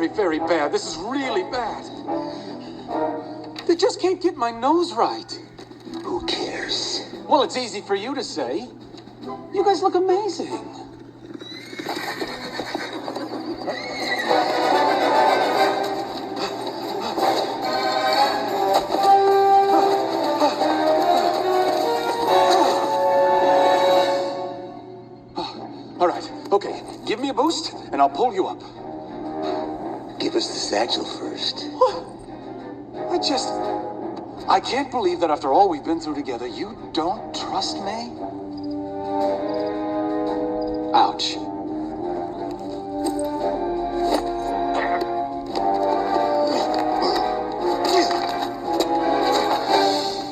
very, very bad. This is really bad. They just can't get my nose right. Who cares? Well, it's easy for you to say. You guys look amazing. All right, okay. Give me a boost, and I'll pull you up. Give us the satchel first. What? I can't believe that after all we've been through together, you don't trust me? Ouch.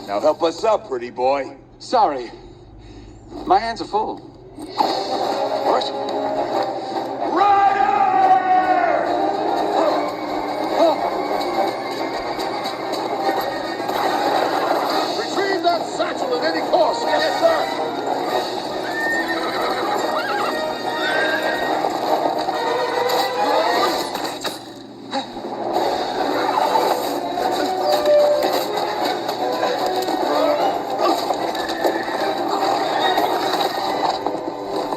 Now help us up, pretty boy. Sorry. My hands are full. What? Ryder! Retrieve that satchel at any cost. Yes, sir.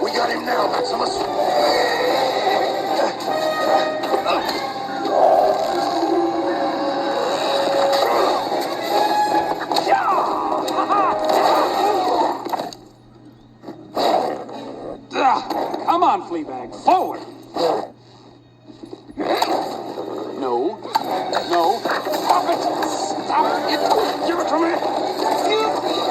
We got him now, Maximus. Come on, Fleabag, forward! No. No. Stop it! Stop it! Give it to me!